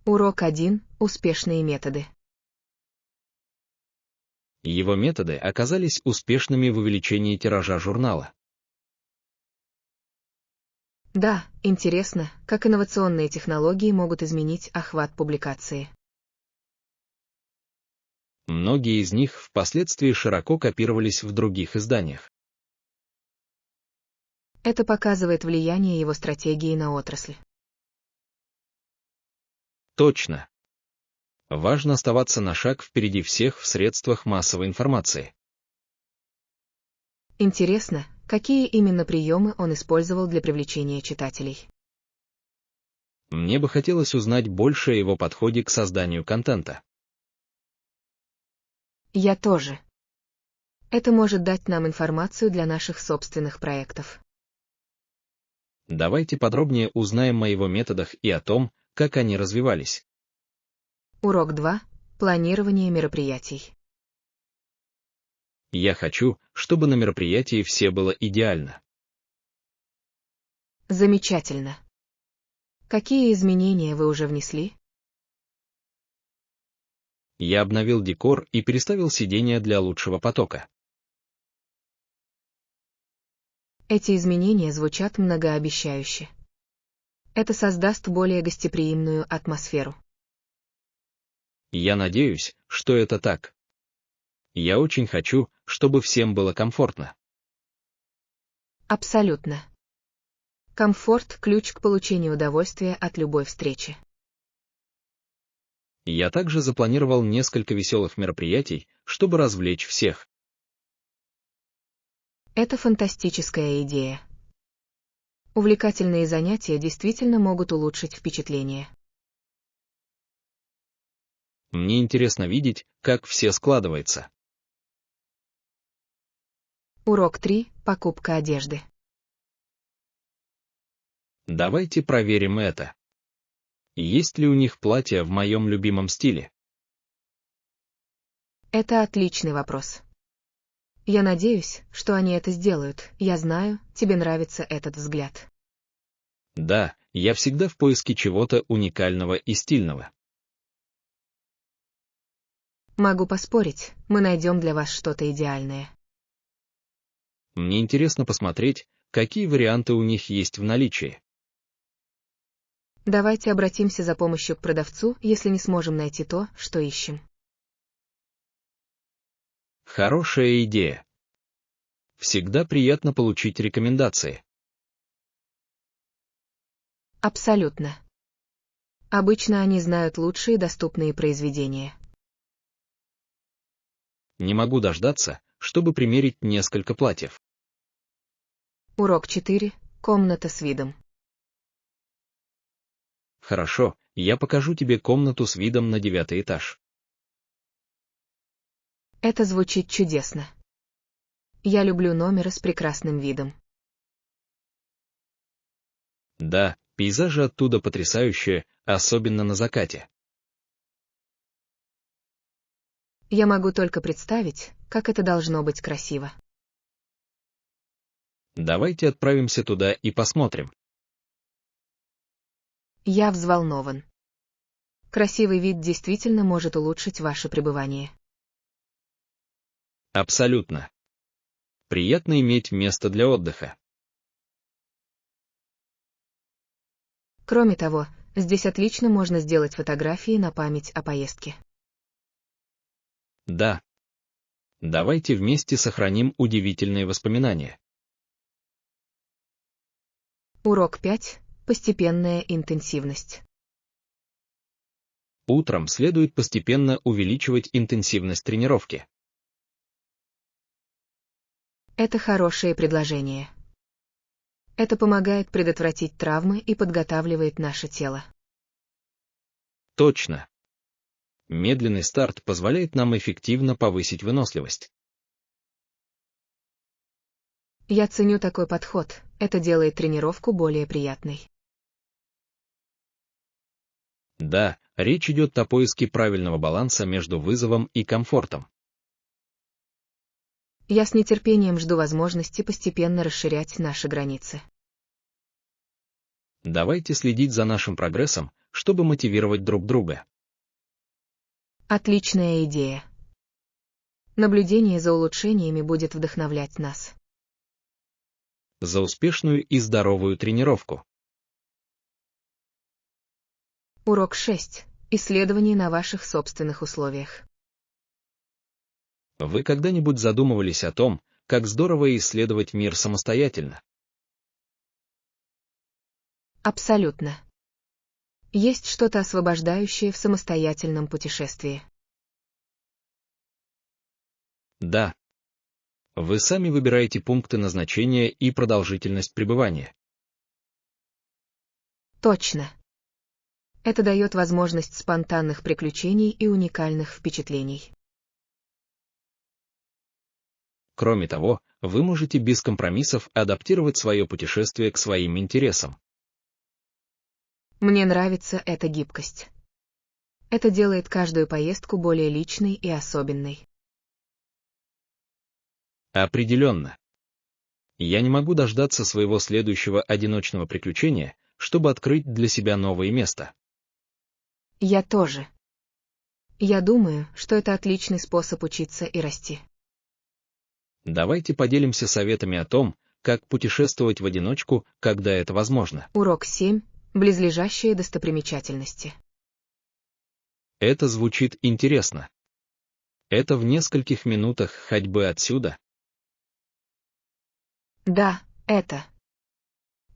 Урок 1. Успешные методы. Его методы оказались успешными в увеличении тиража журнала. Да, интересно, как инновационные технологии могут изменить охват публикации. Многие из них впоследствии широко копировались в других изданиях. Это показывает влияние его стратегии на отрасль. Точно. Важно оставаться на шаг впереди всех в средствах массовой информации. Интересно, какие именно приемы он использовал для привлечения читателей. Мне бы хотелось узнать больше о его подходе к созданию контента. Я тоже. Это может дать нам информацию для наших собственных проектов. Давайте подробнее узнаем о его методах и о том, как они развивались. Урок 2. Планирование мероприятий. Я хочу, чтобы на мероприятии все было идеально. Замечательно. Какие изменения вы уже внесли? Я обновил декор и переставил сиденья для лучшего потока. Эти изменения звучат многообещающе. Это создаст более гостеприимную атмосферу. Я надеюсь, что это так. Я очень хочу, чтобы всем было комфортно. Абсолютно. Комфорт – ключ к получению удовольствия от любой встречи. Я также запланировал несколько веселых мероприятий, чтобы развлечь всех. Это фантастическая идея. Увлекательные занятия действительно могут улучшить впечатление. Мне интересно видеть, как все складывается. Урок 3. Покупка одежды. Давайте проверим это. Есть ли у них платья в моем любимом стиле? Это отличный вопрос. Я надеюсь, что они это сделают. Я знаю, тебе нравится этот взгляд. Да, я всегда в поиске чего-то уникального и стильного. Могу поспорить, мы найдем для вас что-то идеальное. Мне интересно посмотреть, какие варианты у них есть в наличии. Давайте обратимся за помощью к продавцу, если не сможем найти то, что ищем. Хорошая идея. Всегда приятно получить рекомендации. Абсолютно. Обычно они знают лучшие доступные произведения. Не могу дождаться, чтобы примерить несколько платьев. Урок 4. Комната с видом. Хорошо, я покажу тебе комнату с видом на 9-й этаж. Это звучит чудесно. Я люблю номеры с прекрасным видом. Да, пейзажи оттуда потрясающие, особенно на закате. Я могу только представить, как это должно быть красиво. Давайте отправимся туда и посмотрим. Я взволнован. Красивый вид действительно может улучшить ваше пребывание. Абсолютно. Приятно иметь место для отдыха. Кроме того, здесь отлично можно сделать фотографии на память о поездке. Да. Давайте вместе сохраним удивительные воспоминания. Урок 5. Постепенная интенсивность. Утром следует постепенно увеличивать интенсивность тренировки. Это хорошее предложение. Это помогает предотвратить травмы и подготавливает наше тело. Точно. Медленный старт позволяет нам эффективно повысить выносливость. Я ценю такой подход, это делает тренировку более приятной. Да, речь идет о поиске правильного баланса между вызовом и комфортом. Я с нетерпением жду возможности постепенно расширять наши границы. Давайте следить за нашим прогрессом, чтобы мотивировать друг друга. Отличная идея. Наблюдение за улучшениями будет вдохновлять нас. За успешную и здоровую тренировку. Урок 6. Исследование на ваших собственных условиях. Вы когда-нибудь задумывались о том, как здорово исследовать мир самостоятельно? Абсолютно. Есть что-то освобождающее в самостоятельном путешествии. Да. Вы сами выбираете пункты назначения и продолжительность пребывания. Точно. Это дает возможность спонтанных приключений и уникальных впечатлений. Кроме того, вы можете без компромиссов адаптировать свое путешествие к своим интересам. Мне нравится эта гибкость. Это делает каждую поездку более личной и особенной. Определенно. Я не могу дождаться своего следующего одиночного приключения, чтобы открыть для себя новое место. Я тоже. Я думаю, что это отличный способ учиться и расти. Давайте поделимся советами о том, как путешествовать в одиночку, когда это возможно. Урок 7. Близлежащие достопримечательности. Это звучит интересно. Это в нескольких минутах ходьбы отсюда. Да, это.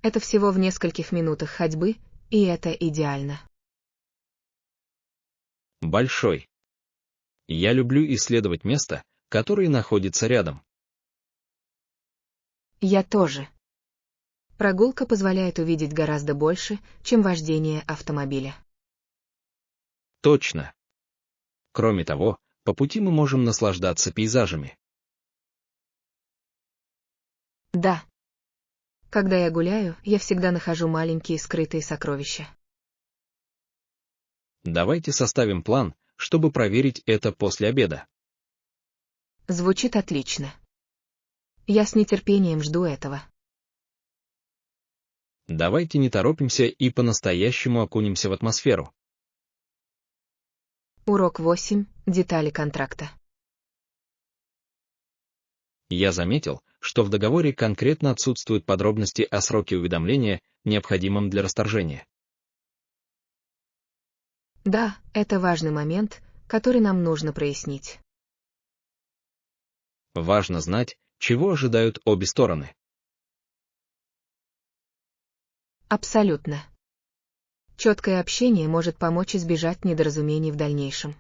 Это всего в нескольких минутах ходьбы, и это идеально. Большой. Я люблю исследовать места, которые находятся рядом. Я тоже. Прогулка позволяет увидеть гораздо больше, чем вождение автомобиля. Точно. Кроме того, по пути мы можем наслаждаться пейзажами. Да. Когда я гуляю, я всегда нахожу маленькие скрытые сокровища. Давайте составим план, чтобы проверить это после обеда. Звучит отлично. Я с нетерпением жду этого. Давайте не торопимся и по-настоящему окунемся в атмосферу. Урок 8. Детали контракта. Я заметил, что в договоре конкретно отсутствуют подробности о сроке уведомления, необходимом для расторжения. Да, это важный момент, который нам нужно прояснить. Важно знать, чего ожидают обе стороны. Абсолютно. Четкое общение может помочь избежать недоразумений в дальнейшем.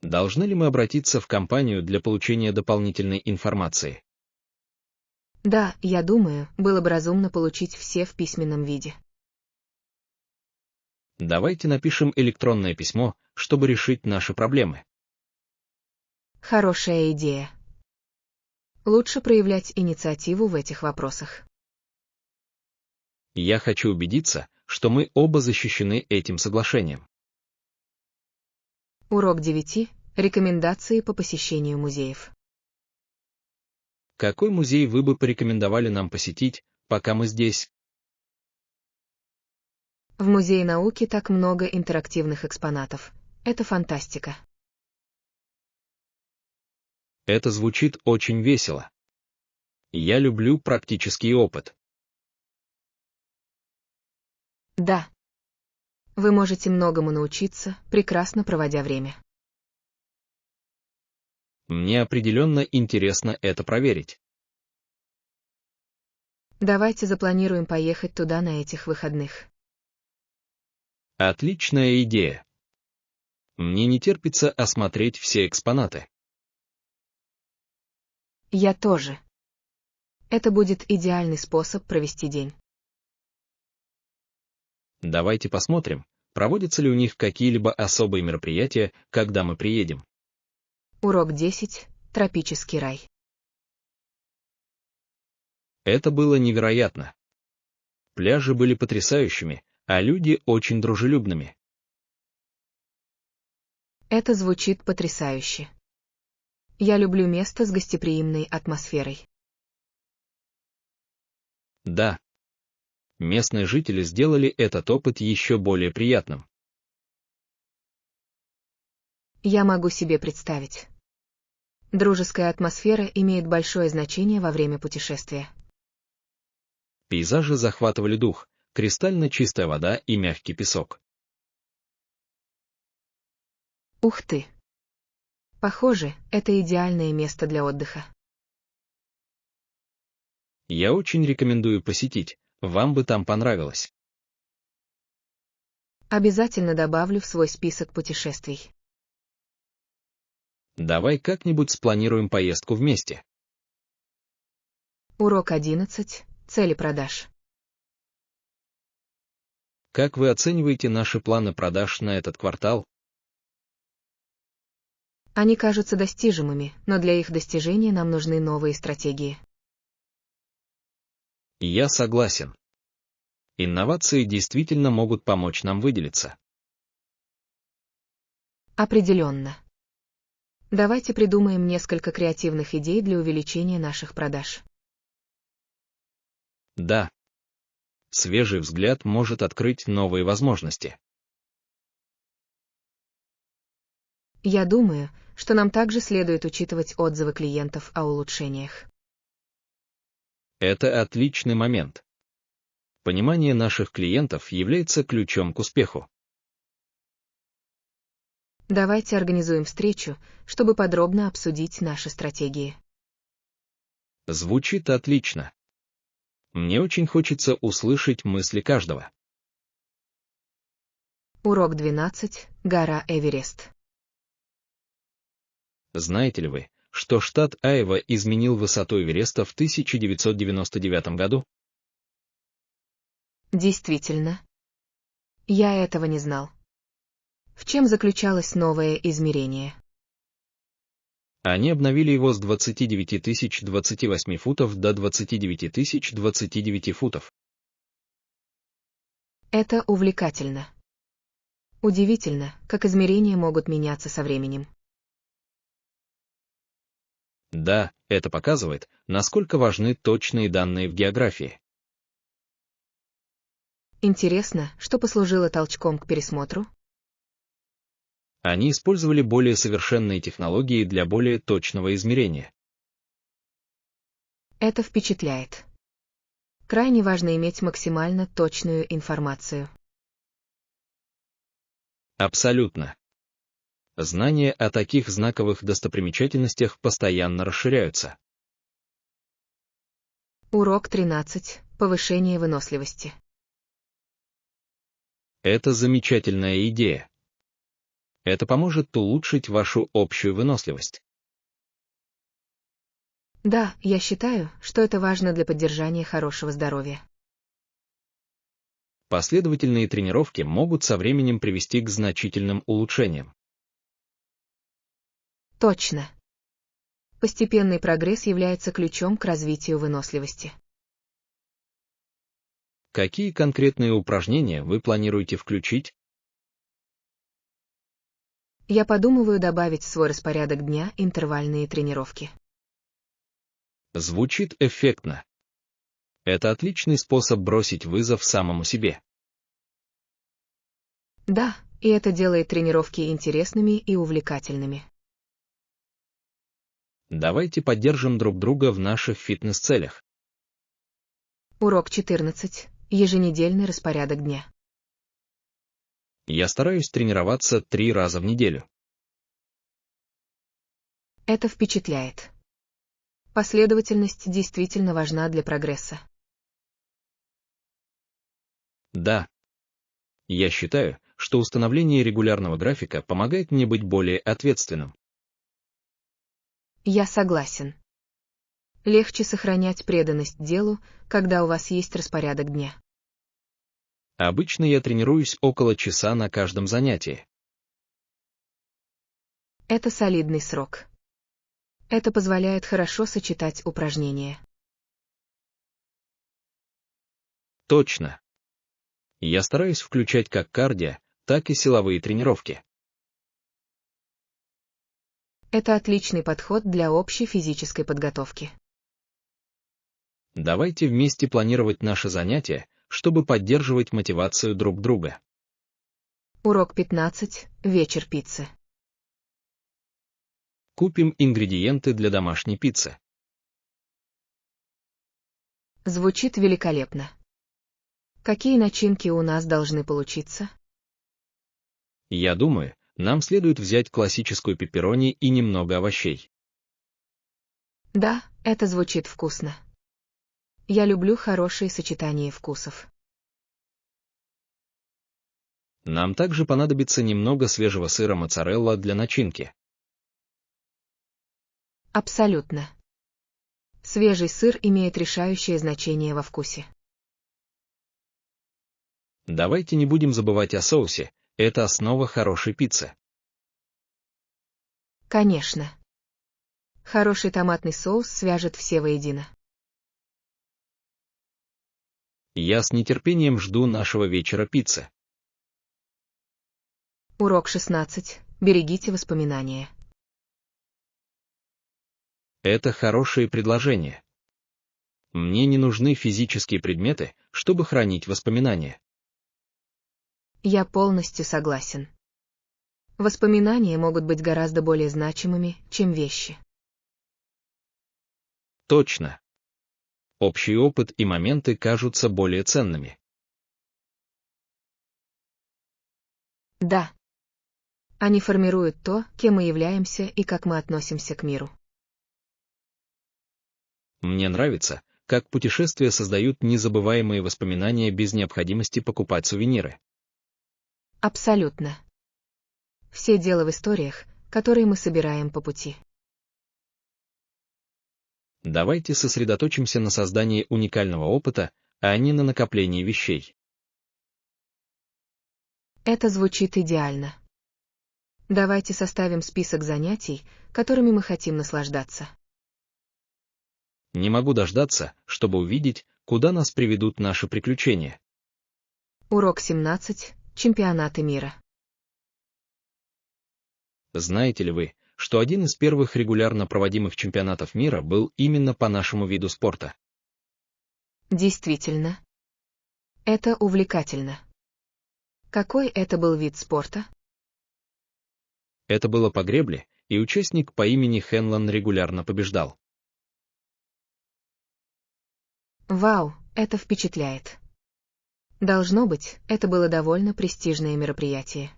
Должны ли мы обратиться в компанию для получения дополнительной информации? Да, я думаю, было бы разумно получить все в письменном виде. Давайте напишем электронное письмо, чтобы решить наши проблемы. Хорошая идея. Лучше проявлять инициативу в этих вопросах. Я хочу убедиться, что мы оба защищены этим соглашением. Урок 9. Рекомендации по посещению музеев. Какой музей вы бы порекомендовали нам посетить, пока мы здесь? В Музее науки так много интерактивных экспонатов. Это фантастика. Это звучит очень весело. Я люблю практический опыт. Да. Вы можете многому научиться, прекрасно проводя время. Мне определенно интересно это проверить. Давайте запланируем поехать туда на этих выходных. Отличная идея. Мне не терпится осмотреть все экспонаты. Я тоже. Это будет идеальный способ провести день. Давайте посмотрим, проводятся ли у них какие-либо особые мероприятия, когда мы приедем. Урок 10. Тропический рай. Это было невероятно. Пляжи были потрясающими, а люди очень дружелюбными. Это звучит потрясающе. Я люблю место с гостеприимной атмосферой. Да. Местные жители сделали этот опыт еще более приятным. Я могу себе представить. Дружеская атмосфера имеет большое значение во время путешествия. Пейзажи захватывали дух, кристально чистая вода и мягкий песок. Ух ты! Похоже, это идеальное место для отдыха. Я очень рекомендую посетить, вам бы там понравилось. Обязательно добавлю в свой список путешествий. Давай как-нибудь спланируем поездку вместе. Урок 11. Цели продаж. Как вы оцениваете наши планы продаж на этот квартал? Они кажутся достижимыми, но для их достижения нам нужны новые стратегии. Я согласен. Инновации действительно могут помочь нам выделиться. Определенно. Давайте придумаем несколько креативных идей для увеличения наших продаж. Да. Свежий взгляд может открыть новые возможности. Я думаю, что нам также следует учитывать отзывы клиентов о улучшениях. Это отличный момент. Понимание наших клиентов является ключом к успеху. Давайте организуем встречу, чтобы подробно обсудить наши стратегии. Звучит отлично. Мне очень хочется услышать мысли каждого. Урок 12. Гора Эверест. Знаете ли вы, что штат Айова изменил высоту Эвереста в 1999 году? Действительно. Я этого не знал. В чем заключалось новое измерение? Они обновили его с 29 тысяч 28 футов до 29 тысяч 29 футов. Это увлекательно. Удивительно, как измерения могут меняться со временем. Да, это показывает, насколько важны точные данные в географии. Интересно, что послужило толчком к пересмотру? Они использовали более совершенные технологии для более точного измерения. Это впечатляет. Крайне важно иметь максимально точную информацию. Абсолютно. Знания о таких знаковых достопримечательностях постоянно расширяются. Урок 13. Повышение выносливости. Это замечательная идея. Это поможет улучшить вашу общую выносливость. Да, я считаю, что это важно для поддержания хорошего здоровья. Последовательные тренировки могут со временем привести к значительным улучшениям. Точно. Постепенный прогресс является ключом к развитию выносливости. Какие конкретные упражнения вы планируете включить? Я подумываю добавить в свой распорядок дня интервальные тренировки. Звучит эффектно. Это отличный способ бросить вызов самому себе. Да, и это делает тренировки интересными и увлекательными. Давайте поддержим друг друга в наших фитнес-целях. Урок 14. Еженедельный распорядок дня. Я стараюсь тренироваться 3 раза в неделю. Это впечатляет. Последовательность действительно важна для прогресса. Да. Я считаю, что установление регулярного графика помогает мне быть более ответственным. Я согласен. Легче сохранять преданность делу, когда у вас есть распорядок дня. Обычно я тренируюсь около часа на каждом занятии. Это солидный срок. Это позволяет хорошо сочетать упражнения. Точно. Я стараюсь включать как кардио, так и силовые тренировки. Это отличный подход для общей физической подготовки. Давайте вместе планировать наши занятия, чтобы поддерживать мотивацию друг друга. Урок 15. Вечер пиццы. Купим ингредиенты для домашней пиццы. Звучит великолепно. Какие начинки у нас должны получиться? Я думаю, нам следует взять классическую пепперони и немного овощей. Да, это звучит вкусно. Я люблю хорошие сочетания вкусов. Нам также понадобится немного свежего сыра моцарелла для начинки. Абсолютно. Свежий сыр имеет решающее значение во вкусе. Давайте не будем забывать о соусе, это основа хорошей пиццы. Конечно. Хороший томатный соус свяжет все воедино. Я с нетерпением жду нашего вечера пиццы. Урок 16. Берегите воспоминания. Это хорошее предложение. Мне не нужны физические предметы, чтобы хранить воспоминания. Я полностью согласен. Воспоминания могут быть гораздо более значимыми, чем вещи. Точно. Общий опыт и моменты кажутся более ценными. Да. Они формируют то, кем мы являемся и как мы относимся к миру. Мне нравится, как путешествия создают незабываемые воспоминания без необходимости покупать сувениры. Абсолютно. Все дело в историях, которые мы собираем по пути. Давайте сосредоточимся на создании уникального опыта, а не на накоплении вещей. Это звучит идеально. Давайте составим список занятий, которыми мы хотим наслаждаться. Не могу дождаться, чтобы увидеть, куда нас приведут наши приключения. Урок 17. Чемпионаты мира. Знаете ли вы, что один из первых регулярно проводимых чемпионатов мира был именно по нашему виду спорта? Действительно. Это увлекательно. Какой это был вид спорта? Это было по гребле, и участник по имени Хенлон регулярно побеждал. Вау, это впечатляет. Должно быть, это было довольно престижное мероприятие.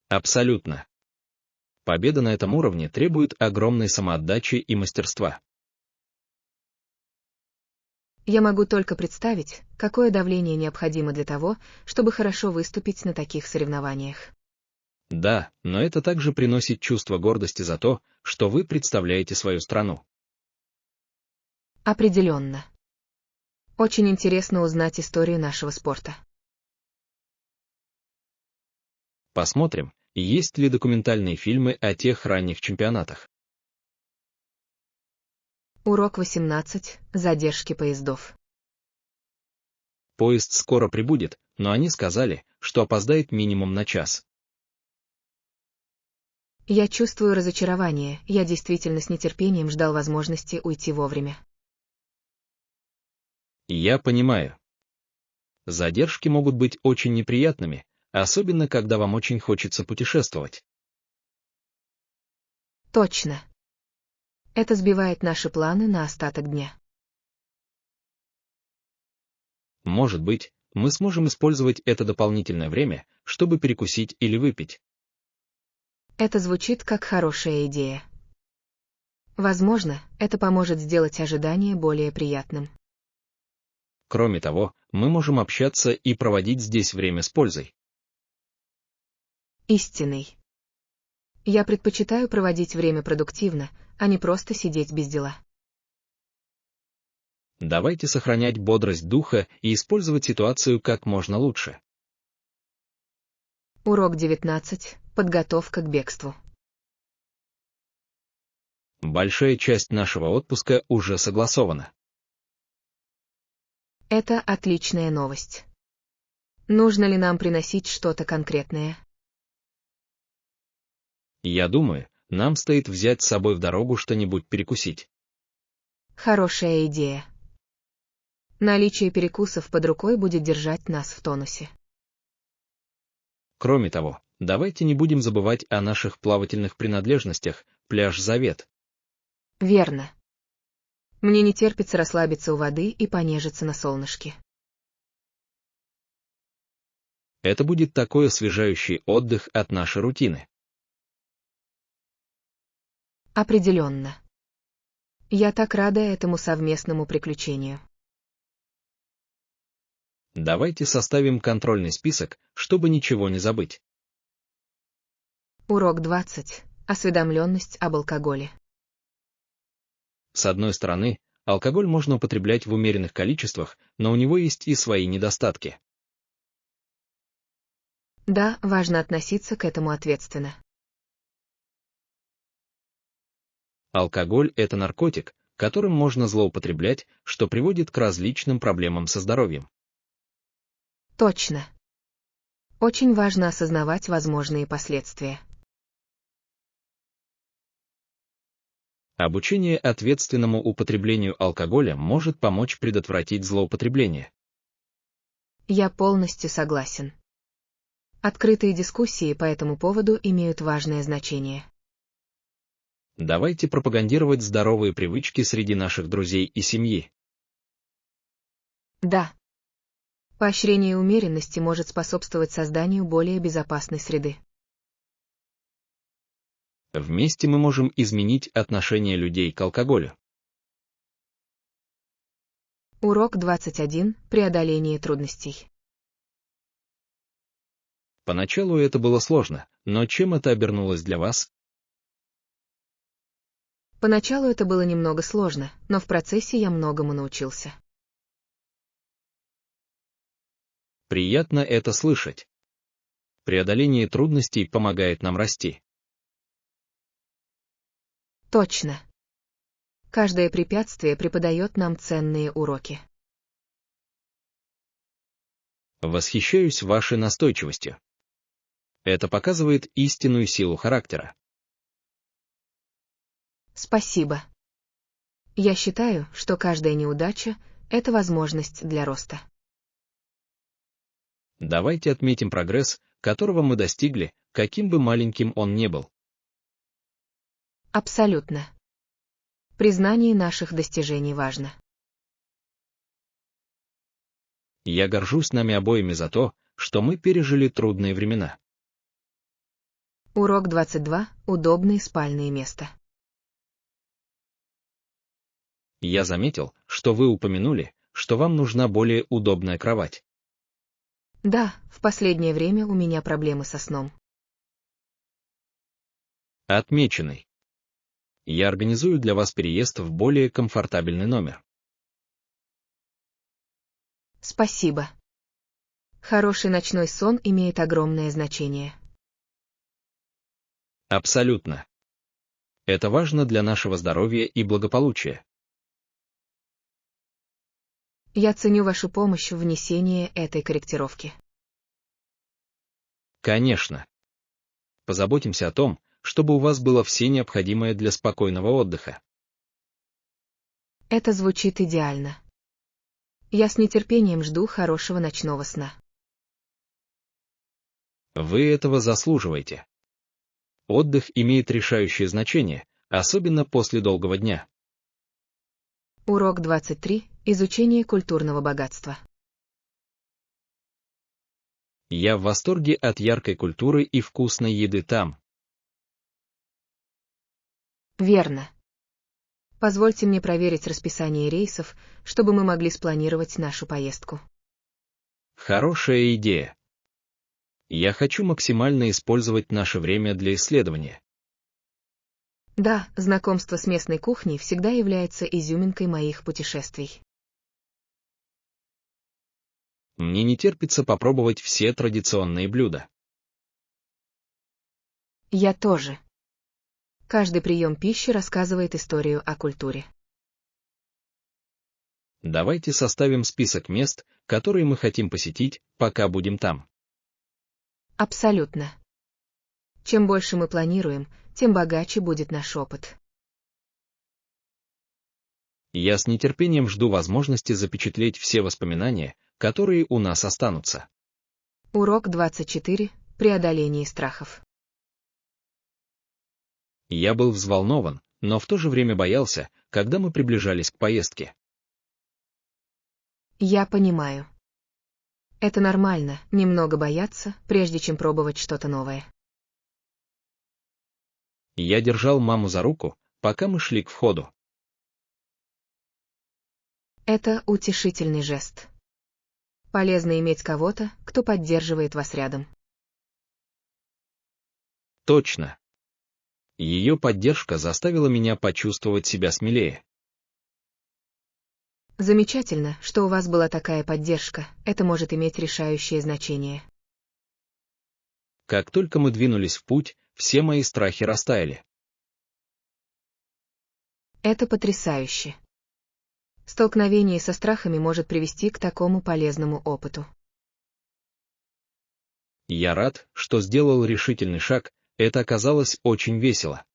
Абсолютно. Победа на этом уровне требует огромной самоотдачи и мастерства. Я могу только представить, какое давление необходимо для того, чтобы хорошо выступить на таких соревнованиях. Да, но это также приносит чувство гордости за то, что вы представляете свою страну. Определенно. Очень интересно узнать историю нашего спорта. Посмотрим, есть ли документальные фильмы о тех ранних чемпионатах. Урок 18. Задержки поездов. Поезд скоро прибудет, но они сказали, что опоздает минимум на час. Я чувствую разочарование, я действительно с нетерпением ждал возможности уйти вовремя. Я понимаю. Задержки могут быть очень неприятными, особенно когда вам очень хочется путешествовать. Точно. Это сбивает наши планы на остаток дня. Может быть, мы сможем использовать это дополнительное время, чтобы перекусить или выпить. Это звучит как хорошая идея. Возможно, это поможет сделать ожидание более приятным. Кроме того, мы можем общаться и проводить здесь время с пользой. Истинный. Я предпочитаю проводить время продуктивно, а не просто сидеть без дела. Давайте сохранять бодрость духа и использовать ситуацию как можно лучше. Урок 19. Подготовка к бегству. Большая часть нашего отпуска уже согласована. Это отличная новость. Нужно ли нам приносить что-то конкретное? Я думаю, нам стоит взять с собой в дорогу что-нибудь перекусить. Хорошая идея. Наличие перекусов под рукой будет держать нас в тонусе. Кроме того, давайте не будем забывать о наших плавательных принадлежностях, пляж Завет. Верно. Мне не терпится расслабиться у воды и понежиться на солнышке. Это будет такой освежающий отдых от нашей рутины. Определенно. Я так рада этому совместному приключению. Давайте составим контрольный список, чтобы ничего не забыть. Урок 20. Осведомленность об алкоголе. С одной стороны, алкоголь можно употреблять в умеренных количествах, но у него есть и свои недостатки. Да, важно относиться к этому ответственно. Алкоголь – это наркотик, которым можно злоупотреблять, что приводит к различным проблемам со здоровьем. Точно. Очень важно осознавать возможные последствия. Обучение ответственному употреблению алкоголя может помочь предотвратить злоупотребление. Я полностью согласен. Открытые дискуссии по этому поводу имеют важное значение. Давайте пропагандировать здоровые привычки среди наших друзей и семьи. Да. Поощрение умеренности может способствовать созданию более безопасной среды. Вместе мы можем изменить отношение людей к алкоголю. Урок 21. Преодоление трудностей. Поначалу это было сложно, но чем это обернулось для вас? Поначалу это было немного сложно, но в процессе я многому научился. Приятно это слышать. Преодоление трудностей помогает нам расти. Точно. Каждое препятствие преподает нам ценные уроки. Восхищаюсь вашей настойчивостью. Это показывает истинную силу характера. Спасибо. Я считаю, что каждая неудача – это возможность для роста. Давайте отметим прогресс, которого мы достигли, каким бы маленьким он ни был. Абсолютно. Признание наших достижений важно. Я горжусь нами обоими за то, что мы пережили трудные времена. Урок 22. Удобные спальные места. Я заметил, что вы упомянули, что вам нужна более удобная кровать. Да, в последнее время у меня проблемы со сном. Отмеченный. Я организую для вас переезд в более комфортабельный номер. Спасибо. Хороший ночной сон имеет огромное значение. Абсолютно. Это важно для нашего здоровья и благополучия. Я ценю вашу помощь в внесении этой корректировки. Конечно. Позаботимся о том, чтобы у вас было все необходимое для спокойного отдыха. Это звучит идеально. Я с нетерпением жду хорошего ночного сна. Вы этого заслуживаете. Отдых имеет решающее значение, особенно после долгого дня. Урок 23. Изучение культурного богатства. Я в восторге от яркой культуры и вкусной еды там. Верно. Позвольте мне проверить расписание рейсов, чтобы мы могли спланировать нашу поездку. Хорошая идея. Я хочу максимально использовать наше время для исследования. Да, знакомство с местной кухней всегда является изюминкой моих путешествий. Мне не терпится попробовать все традиционные блюда. Я тоже. Каждый прием пищи рассказывает историю о культуре. Давайте составим список мест, которые мы хотим посетить, пока будем там. Абсолютно. Чем больше мы планируем, тем богаче будет наш опыт. Я с нетерпением жду возможности запечатлеть все воспоминания, которые у нас останутся. Урок 24. Преодоление страхов. Я был взволнован, но в то же время боялся, когда мы приближались к поездке. Я понимаю. Это нормально, немного бояться, прежде чем пробовать что-то новое. Я держал маму за руку, пока мы шли к входу. Это утешительный жест. Полезно иметь кого-то, кто поддерживает вас рядом. Точно. Ее поддержка заставила меня почувствовать себя смелее. Замечательно, что у вас была такая поддержка, это может иметь решающее значение. Как только мы двинулись в путь, все мои страхи растаяли. Это потрясающе. Столкновение со страхами может привести к такому полезному опыту. Я рад, что сделал решительный шаг, это оказалось очень весело.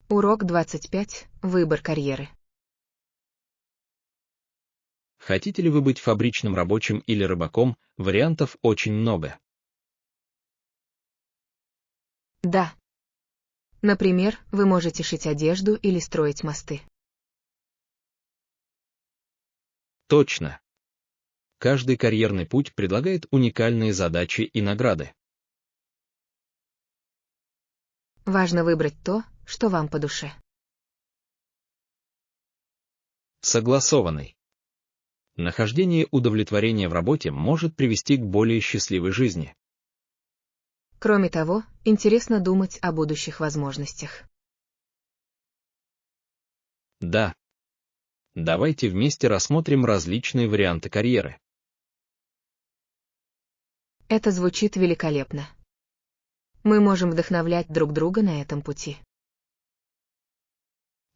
Урок 25. Выбор карьеры. Хотите ли вы быть фабричным рабочим или рыбаком, вариантов очень много. Да. Например, вы можете шить одежду или строить мосты. Точно. Каждый карьерный путь предлагает уникальные задачи и награды. Важно выбрать то, что вам по душе. Согласованный. Нахождение удовлетворения в работе может привести к более счастливой жизни. Кроме того, интересно думать о будущих возможностях. Да. Давайте вместе рассмотрим различные варианты карьеры. Это звучит великолепно. Мы можем вдохновлять друг друга на этом пути.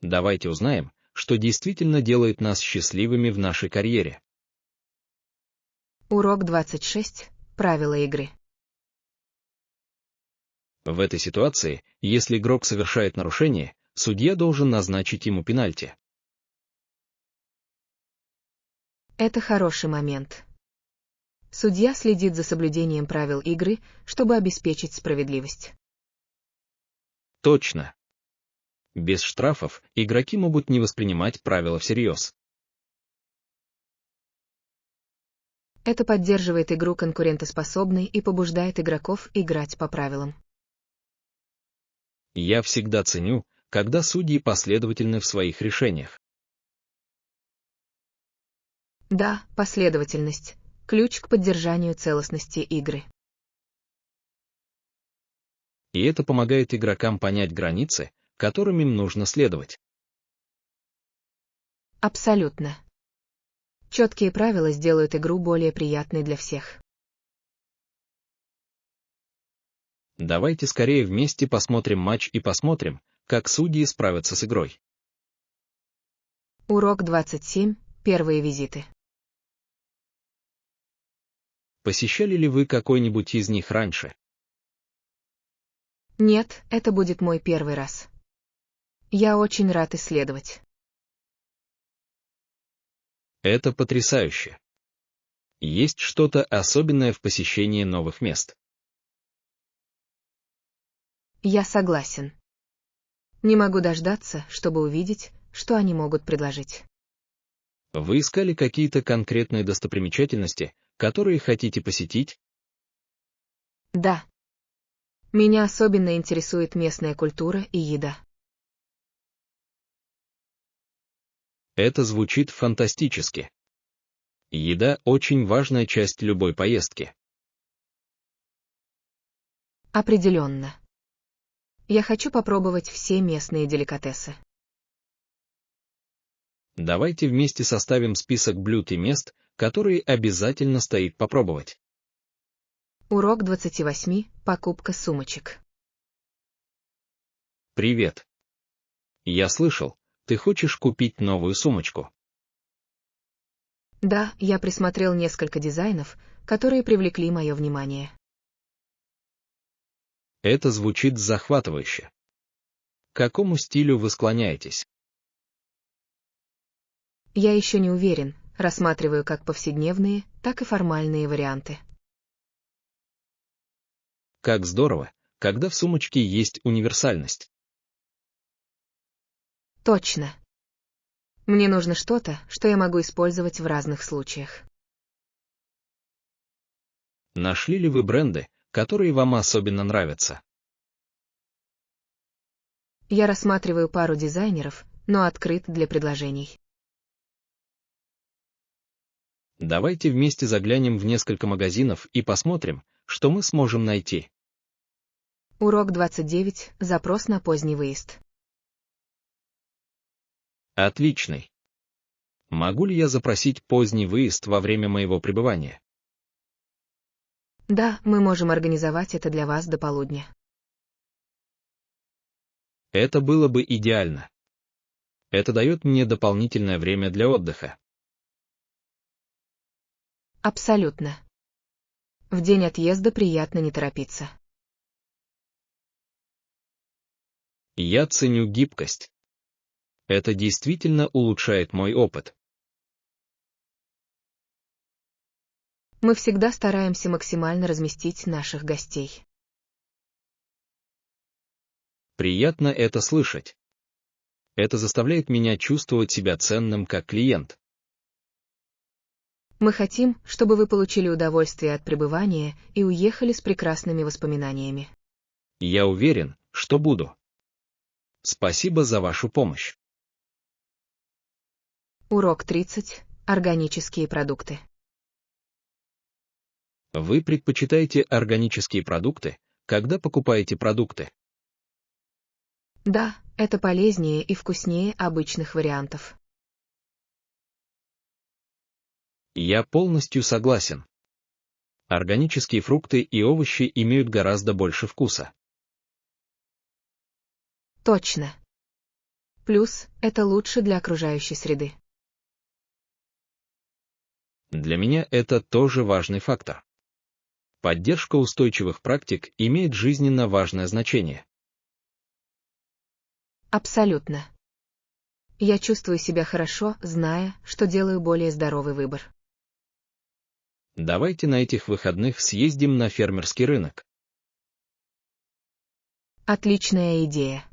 Давайте узнаем, что действительно делает нас счастливыми в нашей карьере. Урок 26. Правила игры. В этой ситуации, если игрок совершает нарушение, судья должен назначить ему пенальти. Это хороший момент. Судья следит за соблюдением правил игры, чтобы обеспечить справедливость. Точно. Без штрафов игроки могут не воспринимать правила всерьез. Это поддерживает игру конкурентоспособной и побуждает игроков играть по правилам. Я всегда ценю, когда судьи последовательны в своих решениях. Да, последовательность – ключ к поддержанию целостности игры. И это помогает игрокам понять границы, которым им нужно следовать. Абсолютно. Четкие правила сделают игру более приятной для всех. Давайте скорее вместе посмотрим матч и посмотрим, как судьи справятся с игрой. Урок 27. Первые визиты. Посещали ли вы какой-нибудь из них раньше? Нет, это будет мой первый раз. Я очень рад исследовать. Это потрясающе. Есть что-то особенное в посещении новых мест. Я согласен. Не могу дождаться, чтобы увидеть, что они могут предложить. Вы искали какие-то конкретные достопримечательности, которые хотите посетить? Да. Меня особенно интересует местная культура и еда. Это звучит фантастически. Еда – очень важная часть любой поездки. Определенно. Я хочу попробовать все местные деликатесы. Давайте вместе составим список блюд и мест, которые обязательно стоит попробовать. Урок 28. Покупка сумочек. Привет. Я слышал, ты хочешь купить новую сумочку. Да, я присмотрел несколько дизайнов, которые привлекли мое внимание. Это звучит захватывающе. К какому стилю вы склоняетесь? Я еще не уверен, рассматриваю как повседневные, так и формальные варианты. Как здорово, когда в сумочке есть универсальность. Точно. Мне нужно что-то, что я могу использовать в разных случаях. Нашли ли вы бренды, которые вам особенно нравятся? Я рассматриваю пару дизайнеров, но открыт для предложений. Давайте вместе заглянем в несколько магазинов и посмотрим, что мы сможем найти. Урок 29. Запрос на поздний выезд. Отличный. Могу ли я запросить поздний выезд во время моего пребывания? Да, мы можем организовать это для вас до полудня. Это было бы идеально. Это дает мне дополнительное время для отдыха. Абсолютно. В день отъезда приятно не торопиться. Я ценю гибкость. Это действительно улучшает мой опыт. Мы всегда стараемся максимально разместить наших гостей. Приятно это слышать. Это заставляет меня чувствовать себя ценным как клиент. Мы хотим, чтобы вы получили удовольствие от пребывания и уехали с прекрасными воспоминаниями. Я уверен, что буду. Спасибо за вашу помощь. Урок 30. Органические продукты. Вы предпочитаете органические продукты, когда покупаете продукты? Да, это полезнее и вкуснее обычных вариантов. Я полностью согласен. Органические фрукты и овощи имеют гораздо больше вкуса. Точно. Плюс, это лучше для окружающей среды. Для меня это тоже важный фактор. Поддержка устойчивых практик имеет жизненно важное значение. Абсолютно. Я чувствую себя хорошо, зная, что делаю более здоровый выбор. Давайте на этих выходных съездим на фермерский рынок. Отличная идея.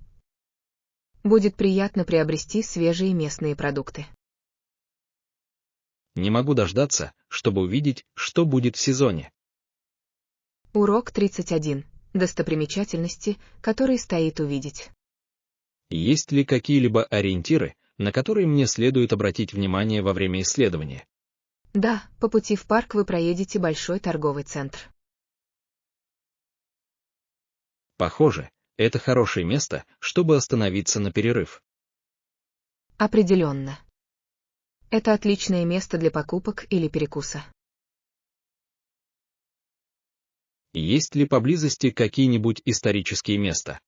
Будет приятно приобрести свежие местные продукты. Не могу дождаться, чтобы увидеть, что будет в сезоне. Урок 31. Достопримечательности, которые стоит увидеть. Есть ли какие-либо ориентиры, на которые мне следует обратить внимание во время исследования? Да, по пути в парк вы проедете большой торговый центр. Похоже, это хорошее место, чтобы остановиться на перерыв. Определенно. Это отличное место для покупок или перекуса. Есть ли поблизости какие-нибудь исторические места?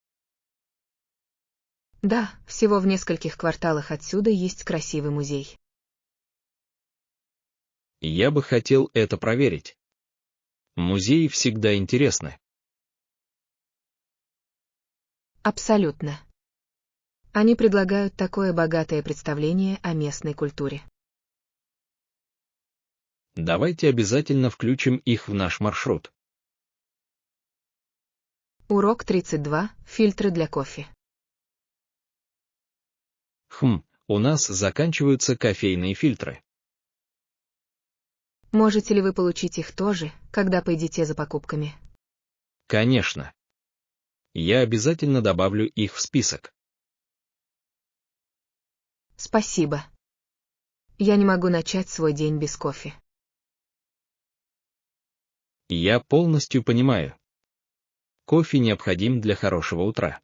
Да, всего в нескольких кварталах отсюда есть красивый музей. Я бы хотел это проверить. Музеи всегда интересны. Абсолютно. Они предлагают такое богатое представление о местной культуре. Давайте обязательно включим их в наш маршрут. Урок 32. Фильтры для кофе. У нас заканчиваются кофейные фильтры. Можете ли вы получить их тоже, когда пойдете за покупками? Конечно. Я обязательно добавлю их в список. Спасибо. Я не могу начать свой день без кофе. Я полностью понимаю. Кофе необходим для хорошего утра.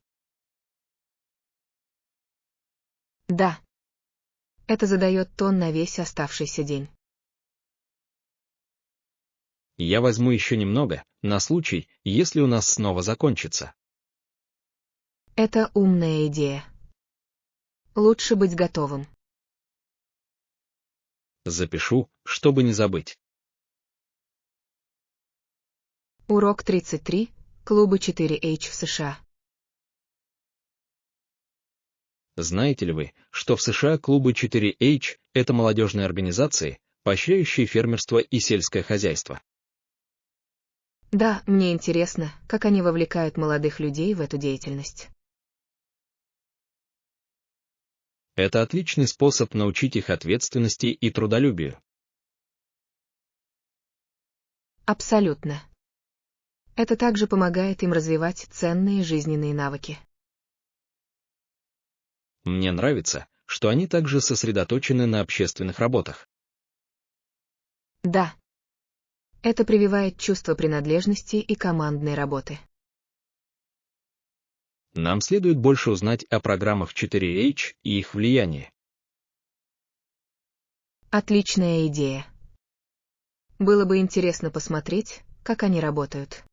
Да. Это задает тон на весь оставшийся день. Я возьму еще немного, на случай, если у нас снова закончится. Это умная идея. Лучше быть готовым. Запишу, чтобы не забыть. Урок 33. Клубы 4H в США. Знаете ли вы, что в США клубы 4H – это молодежные организации, поощряющие фермерство и сельское хозяйство? Да, мне интересно, как они вовлекают молодых людей в эту деятельность. Это отличный способ научить их ответственности и трудолюбию. Абсолютно. Это также помогает им развивать ценные жизненные навыки. Мне нравится, что они также сосредоточены на общественных работах. Да. Это прививает чувство принадлежности и командной работы. Нам следует больше узнать о программах 4H и их влиянии. Отличная идея. Было бы интересно посмотреть, как они работают.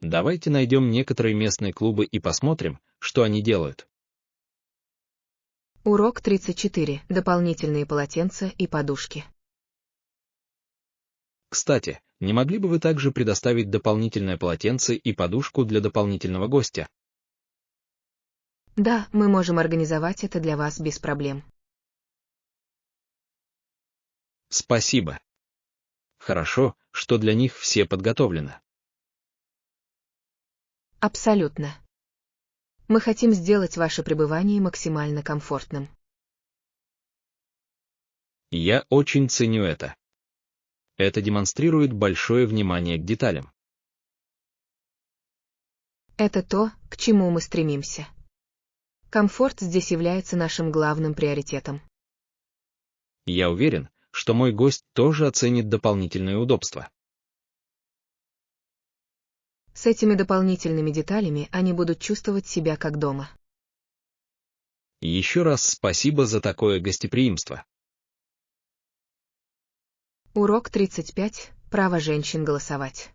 Давайте найдем некоторые местные клубы и посмотрим, что они делают. Урок 34. Дополнительные полотенца и подушки. Кстати, не могли бы вы также предоставить дополнительное полотенце и подушку для дополнительного гостя? Да, мы можем организовать это для вас без проблем. Спасибо. Хорошо, что для них все подготовлено. Абсолютно. Мы хотим сделать ваше пребывание максимально комфортным. Я очень ценю это. Это демонстрирует большое внимание к деталям. Это то, к чему мы стремимся. Комфорт здесь является нашим главным приоритетом. Я уверен, что мой гость тоже оценит дополнительные удобства. С этими дополнительными деталями они будут чувствовать себя как дома. Еще раз спасибо за такое гостеприимство. Урок 35. Право женщин голосовать.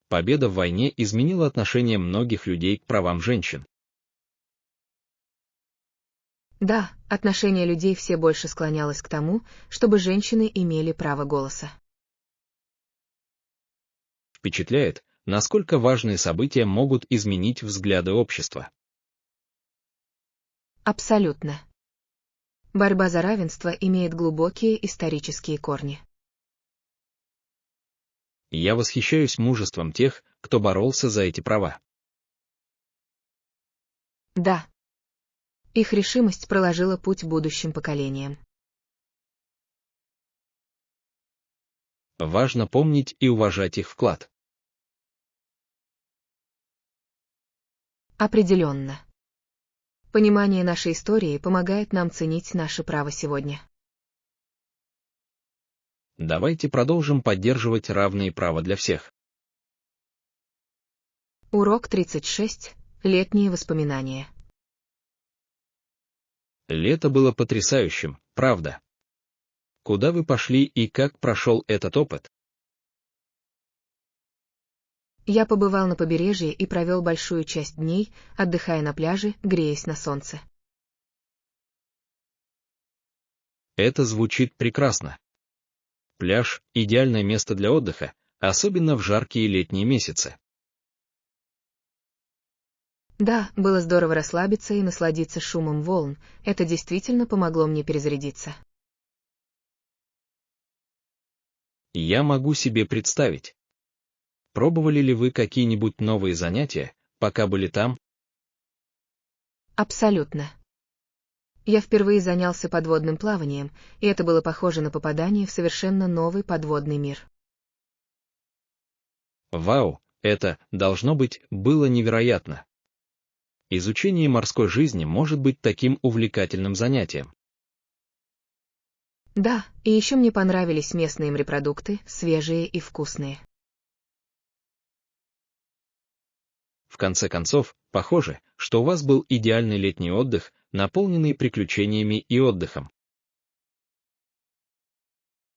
Победа в войне изменила отношение многих людей к правам женщин. Да, отношение людей все больше склонялось к тому, чтобы женщины имели право голоса. Впечатляет, насколько важные события могут изменить взгляды общества. Абсолютно. Борьба за равенство имеет глубокие исторические корни. Я восхищаюсь мужеством тех, кто боролся за эти права. Да. Их решимость проложила путь будущим поколениям. Важно помнить и уважать их вклад. Определенно. Понимание нашей истории помогает нам ценить наше право сегодня. Давайте продолжим поддерживать равные права для всех. Урок 36. Летние воспоминания. Лето было потрясающим, правда? Куда вы пошли и как прошел этот опыт? Я побывал на побережье и провел большую часть дней, отдыхая на пляже, греясь на солнце. Это звучит прекрасно. Пляж – идеальное место для отдыха, особенно в жаркие летние месяцы. Да, было здорово расслабиться и насладиться шумом волн, это действительно помогло мне перезарядиться. Я могу себе представить. Пробовали ли вы какие-нибудь новые занятия, пока были там? Абсолютно. Я впервые занялся подводным плаванием, и это было похоже на попадание в совершенно новый подводный мир. Вау, это, должно быть, было невероятно. Изучение морской жизни может быть таким увлекательным занятием. Да, и еще мне понравились местные морепродукты, свежие и вкусные. В конце концов, похоже, что у вас был идеальный летний отдых, наполненный приключениями и отдыхом.